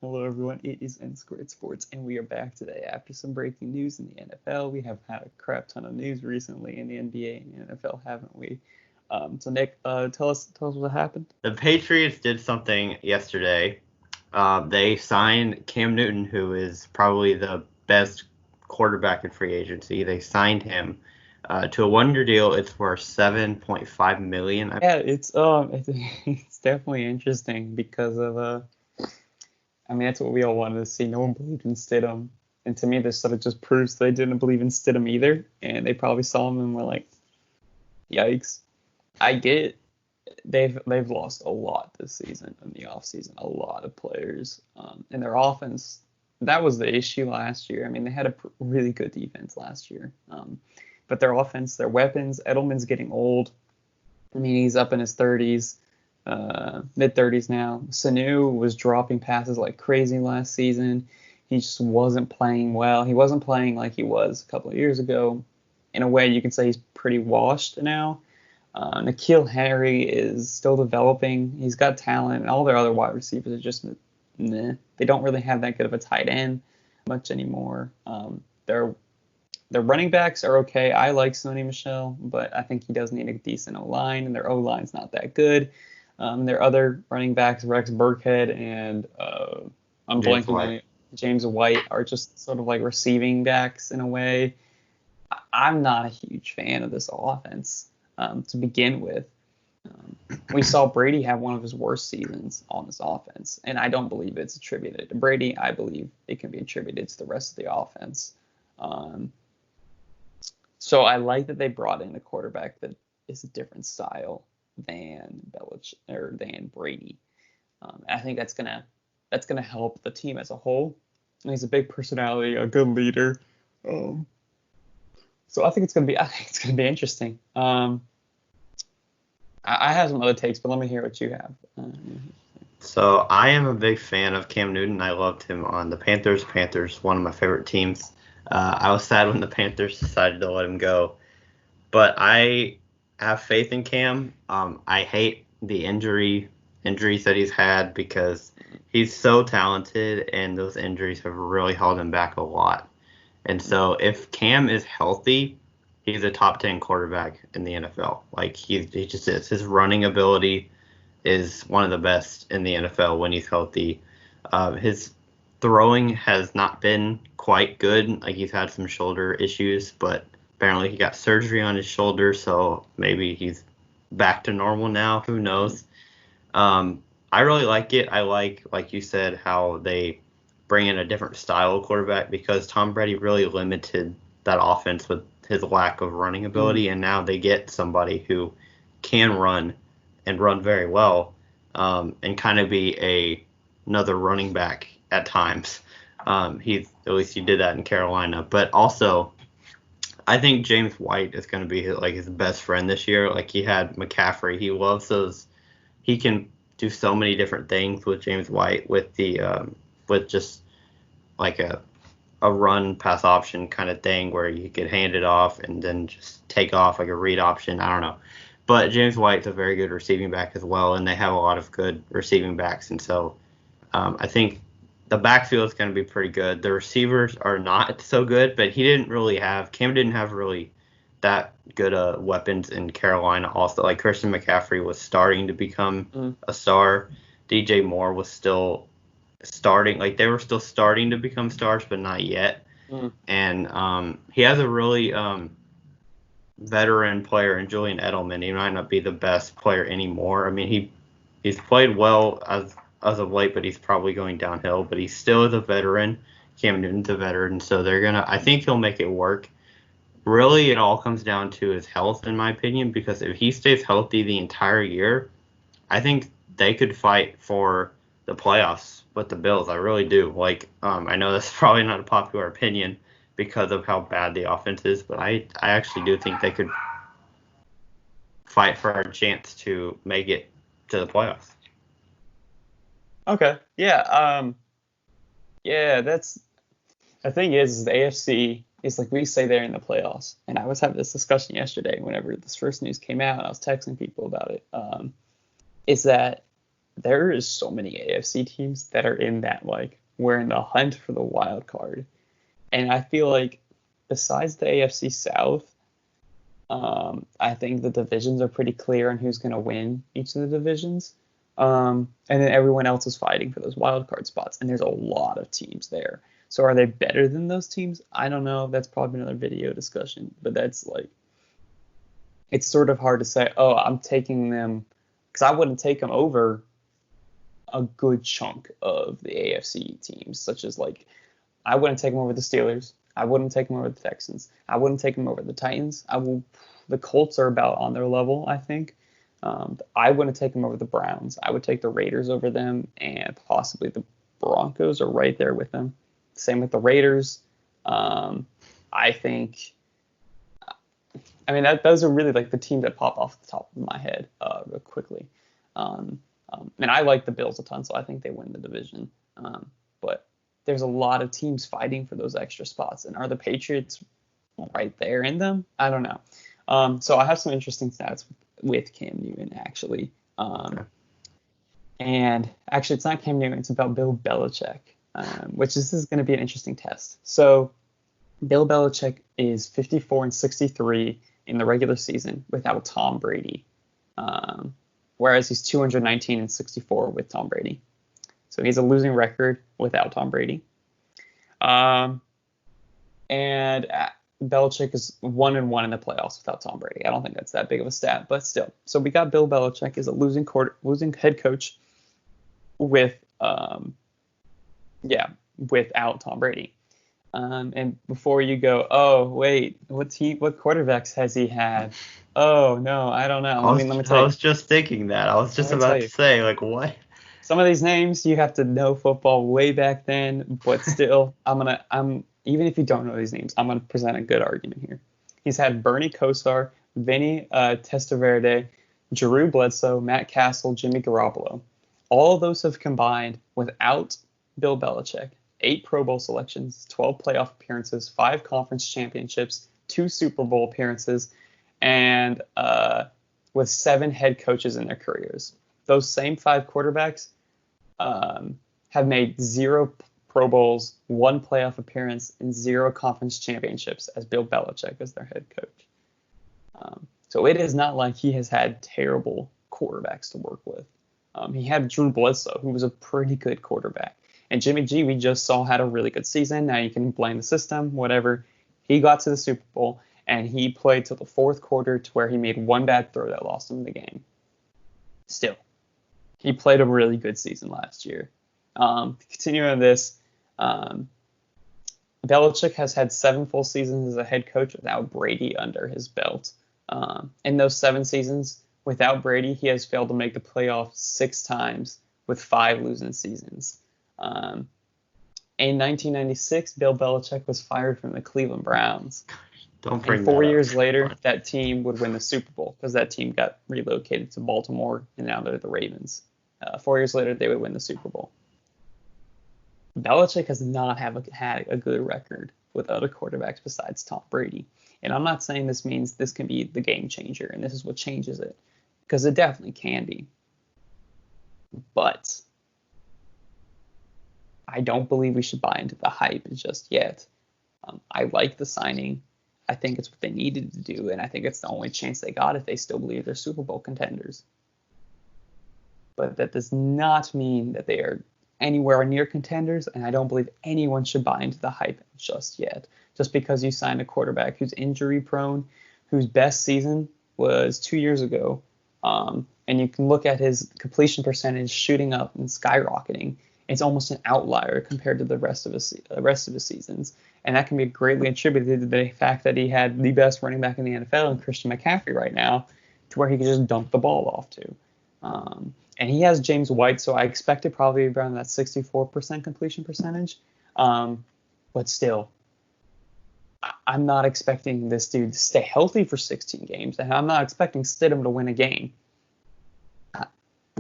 Hello, everyone. It is N Squared Sports, and we are back today after some breaking news in the NFL. We have had a crap ton of news recently in the NBA and the NFL, haven't we? So Nick, tell us what happened. The Patriots did something yesterday. They signed Cam Newton, who is probably the best quarterback in free agency. They signed him to a one-year deal. It's worth $7.5 million. Yeah, it's definitely interesting because of that's what we all wanted to see. No one believed in Stidham, and to me, this sort of just proves they didn't believe in Stidham either, and they probably saw him and were like, "Yikes." I get they've lost a lot this season in the offseason, a lot of players. And their offense, that was the issue last year. I mean, they had a really good defense last year. But their offense, their weapons, Edelman's getting old. I mean, he's up in his 30s, mid-30s now. Sanu was dropping passes like crazy last season. He just wasn't playing well. He wasn't playing like he was a couple of years ago. In a way, you can say he's pretty washed now. N'Keal Harry is still developing. He's got talent, and all their other wide receivers are just meh. They don't really have that good of a tight end much anymore. Their running backs are okay. I like Sony Michel, but I think he does need a decent O-line, and their O-line's not that good. Their other running backs, Rex Burkhead and I'm James blanking on it, James White, are just sort of like receiving backs in a way. I'm not a huge fan of this offense. To begin with, we saw Brady have one of his worst seasons on this offense, and I don't believe it's attributed to Brady. I believe it can be attributed to the rest of the offense. So I like that they brought in a quarterback that is a different style than Belichick or than Brady. I think that's gonna help the team as a whole. And he's a big personality, a good leader. So I think it's gonna be interesting. I have some other takes, but let me hear what you have. So I am a big fan of Cam Newton. I loved him on the Panthers. Panthers, one of my favorite teams. I was sad when the Panthers decided to let him go, but I have faith in Cam. I hate the injuries that he's had because he's so talented, and those injuries have really held him back a lot. And so if Cam is healthy, he's a top 10 quarterback in the NFL. Like he just is. His running ability is one of the best in the NFL when he's healthy. His throwing has not been quite good. Like he's had some shoulder issues, but apparently he got surgery on his shoulder, so maybe he's back to normal now. Who knows? I really like it. I like you said, how they bring in a different style of quarterback because Tom Brady really limited that offense with his lack of running ability, and now they get somebody who can run and run very well, and kind of be another running back at times. At least he did that in Carolina, but also I think James White is going to be his best friend this year. Like he had McCaffrey, he loves those. He can do so many different things with James White with just like a run pass option kind of thing where you could hand it off and then just take off like a read option. I don't know. But James White's a very good receiving back as well, and they have a lot of good receiving backs. And so I think the backfield is going to be pretty good. The receivers are not so good, but Cam didn't have really that good weapons in Carolina. Also, like Christian McCaffrey was starting to become a star. DJ Moore was still starting, like they were still starting to become stars, but not yet. And he has a really veteran player in Julian Edelman. He might not be the best player anymore. I mean, he's played well as of late, but he's probably going downhill. But he still is a veteran. Cam Newton's a veteran, so I think he'll make it work. Really, it all comes down to his health, in my opinion, because if he stays healthy the entire year, I think they could fight for the playoffs with the Bills. I really do. Like, I know that's probably not a popular opinion because of how bad the offense is, but I actually do think they could fight for a chance to make it to the playoffs. Okay. Yeah. Yeah. That's the thing is the AFC is like we say they're in the playoffs, and I was having this discussion yesterday whenever this first news came out. I was texting people about it. Is that there is so many AFC teams that are in that, like, we're in the hunt for the wild card. And I feel like besides the AFC South, I think the divisions are pretty clear on who's going to win each of the divisions. And then everyone else is fighting for those wild card spots. And there's a lot of teams there. So are they better than those teams? I don't know. That's probably another video discussion. But that's like, it's sort of hard to say, oh, I'm taking them, because I wouldn't take them over a good chunk of the AFC teams, such as like, I wouldn't take them over the Steelers. I wouldn't take them over the Texans. I wouldn't take them over the Titans. The Colts are about on their level, I think. I wouldn't take them over the Browns. I would take the Raiders over them, and possibly the Broncos are right there with them. Same with the Raiders. I think, I mean, those are really like the teams that pop off the top of my head real quickly. And I like the Bills a ton, so I think they win the division. But there's a lot of teams fighting for those extra spots. And are the Patriots right there in them? I don't know. So I have some interesting stats with Cam Newton, actually. And actually, it's not Cam Newton. It's about Bill Belichick, which this is going to be an interesting test. So Bill Belichick is 54-63 in the regular season without Tom Brady, whereas he's 219-64 with Tom Brady. So he's a losing record without Tom Brady. And Belichick is 1-1 in the playoffs without Tom Brady. I don't think that's that big of a stat, but still. So we got Bill Belichick as a losing head coach without Tom Brady. And before you go, oh wait, what quarterbacks has he had? Oh no, I don't know. Let me tell you. I was just thinking that. I was just about to say, like, what? Some of these names you have to know football way back then, but still, even if you don't know these names, I'm gonna present a good argument here. He's had Bernie Kosar, Vinny Testaverde, Drew Bledsoe, Matt Castle, Jimmy Garoppolo. All of those have combined without Bill Belichick. 8 Pro Bowl selections, 12 playoff appearances, 5 conference championships, 2 Super Bowl appearances, and with 7 head coaches in their careers. Those same 5 quarterbacks have made 0 Pro Bowls, 1 playoff appearance, and 0 conference championships as Bill Belichick as their head coach. So it is not like he has had terrible quarterbacks to work with. He had Drew Bledsoe, who was a pretty good quarterback. And Jimmy G, we just saw, had a really good season. Now you can blame the system, whatever. He got to the Super Bowl, and he played till the 4th quarter to where he made 1 bad throw that lost him the game. Still, he played a really good season last year. Continuing on this, Belichick has had 7 full seasons as a head coach without Brady under his belt. In those 7 seasons, without Brady, he has failed to make the playoffs 6 times with 5 losing seasons. In 1996, Bill Belichick was fired from the Cleveland Browns. Don't bring and 4 that up. years later, that team would win the Super Bowl because that team got relocated to Baltimore, and now they're the Ravens. 4 years later, they would win the Super Bowl. Belichick has not had a good record with other quarterbacks besides Tom Brady. And I'm not saying this means this can be the game changer, and this is what changes it, because it definitely can be. But I don't believe we should buy into the hype just yet. I like the signing. I think it's what they needed to do, and I think it's the only chance they got if they still believe they're Super Bowl contenders. But that does not mean that they are anywhere near contenders, and I don't believe anyone should buy into the hype just yet. Just because you signed a quarterback who's injury prone, whose best season was 2 years ago, and you can look at his completion percentage shooting up and skyrocketing. It's almost an outlier compared to the rest of his seasons, and that can be greatly attributed to the fact that he had the best running back in the NFL in Christian McCaffrey right now, to where he could just dump the ball off to. And he has James White, so I expect it probably around that 64% completion percentage. But still, I'm not expecting this dude to stay healthy for 16 games, and I'm not expecting Stidham to win a game.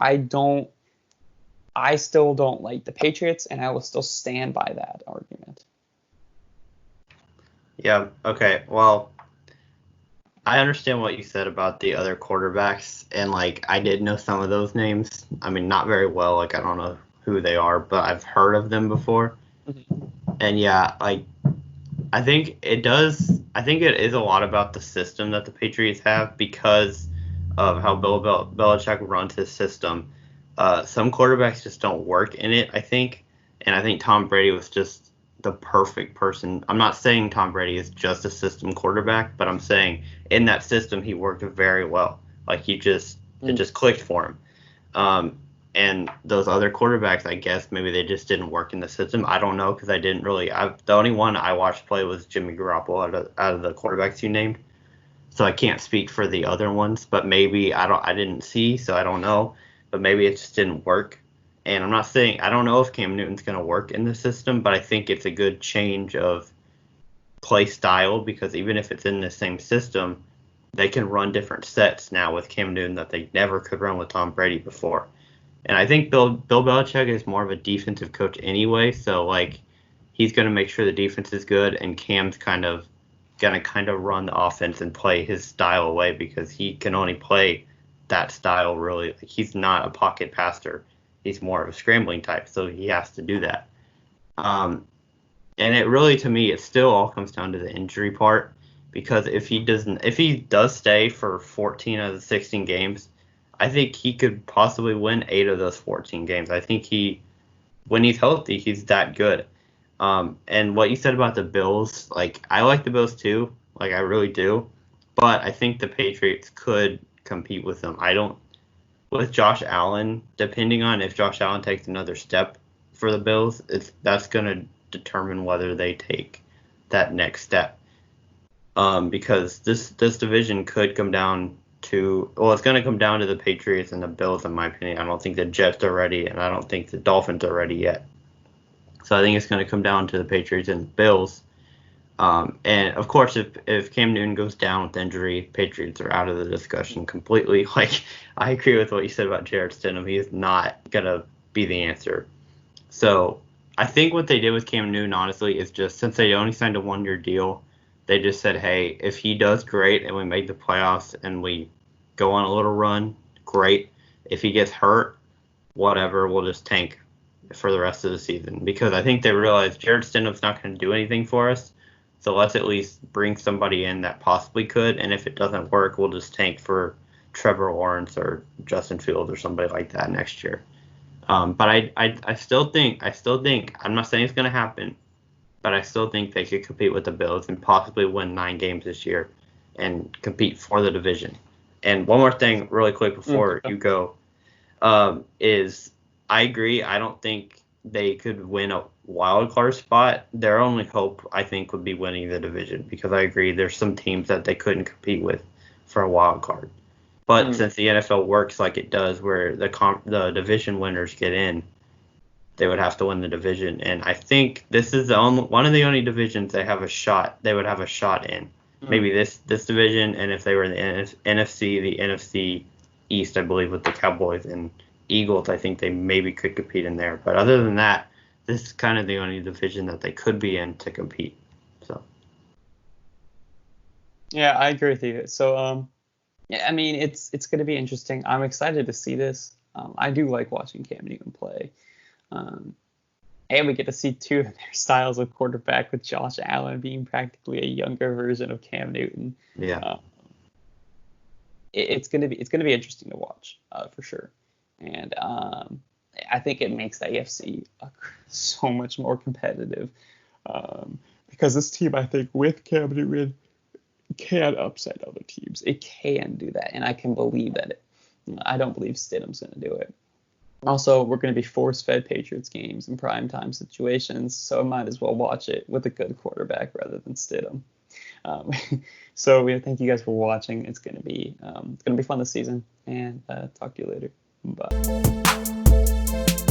I still don't like the Patriots, and I will still stand by that argument. Yeah, okay, well, I understand what you said about the other quarterbacks, and like I did know some of those names. I mean, not very well. Like I don't know who they are, but I've heard of them before. Mhm. And yeah, like I think it does. I think it is a lot about the system that the Patriots have because of how Belichick runs his system. Some quarterbacks just don't work in it, I think. And I think Tom Brady was just the perfect person. I'm not saying Tom Brady is just a system quarterback, but I'm saying in that system he worked very well. Like it Mm. just clicked for him. Um, and those other quarterbacks, I guess maybe they just didn't work in the system. I don't know because I didn't really. The only one I watched play was Jimmy Garoppolo out of the quarterbacks you named. So I can't speak for the other ones, but maybe I didn't see, so I don't know. But maybe it just didn't work. And I'm not saying I don't know if Cam Newton's going to work in the system, but I think it's a good change of play style because even if it's in the same system, they can run different sets now with Cam Newton that they never could run with Tom Brady before. And I think Bill Belichick is more of a defensive coach anyway, so like he's going to make sure the defense is good, and Cam's kind of run the offense and play his style away because he can only play that style really. Like, he's not a pocket passer; he's more of a scrambling type, so he has to do that. Um, and it really, to me, it still all comes down to the injury part because if he does stay for 14 out of the 16 games, I think he could possibly win 8 of those 14 games. I think when he's healthy, he's that good. And what you said about the Bills, like I like the Bills too, like I really do, but I think the Patriots could compete with them. I don't with Josh Allen, depending on if Josh Allen takes another step for the Bills, that's going to determine whether they take that next step. Because this division could come down to it's going to come down to the Patriots and the Bills in my opinion. I don't think the Jets are ready, and I don't think the Dolphins are ready yet. So I think it's going to come down to the Patriots and the Bills. And of course, if Cam Newton goes down with injury, Patriots are out of the discussion completely. Like I agree with what you said about Jarrett Stidham. He is not gonna be the answer. So I think what they did with Cam Newton, honestly, is just since they only signed a 1-year deal, they just said, hey, if he does great and we make the playoffs and we go on a little run, great. If he gets hurt, whatever, we'll just tank for the rest of the season because I think they realized Jarrett Stidham's not going to do anything for us. So let's at least bring somebody in that possibly could, and if it doesn't work, we'll just tank for Trevor Lawrence or Justin Fields or somebody like that next year. But I still think I'm not saying it's going to happen, but I still think they could compete with the Bills and possibly win 9 games this year and compete for the division. And one more thing, really quick before Okay. you go, is I agree. I don't think they could win a wild card spot. Their only hope, I think, would be winning the division because I agree there's some teams that they couldn't compete with for a wild card. But Mm. since the NFL works like it does, where the division winners get in, they would have to win the division. And I think this is one of the only divisions they have a shot. They would have a shot in. Mm. Maybe this division, and if they were in the NFC, the NFC East, I believe, with the Cowboys and Eagles, I think they maybe could compete in there. But other than that, this is kind of the only division that they could be in to compete. So Yeah, I agree with you. So yeah, I mean it's going to be interesting. I'm excited to see this. I do like watching Cam Newton play. Um, and we get to see two of their styles of quarterback with Josh Allen being practically a younger version of Cam Newton. yeah, Uh, it's gonna be interesting to watch for sure. And I think it makes the AFC so much more competitive because this team, I think, with Cam Newton, can upset other teams. It can do that, and I can believe that I don't believe Stidham's going to do it. Also, we're going to be force-fed Patriots games in primetime situations, so I might as well watch it with a good quarterback rather than Stidham. Um, so yeah, thank you guys for watching. It's going to be fun this season, and talk to you later. Bye.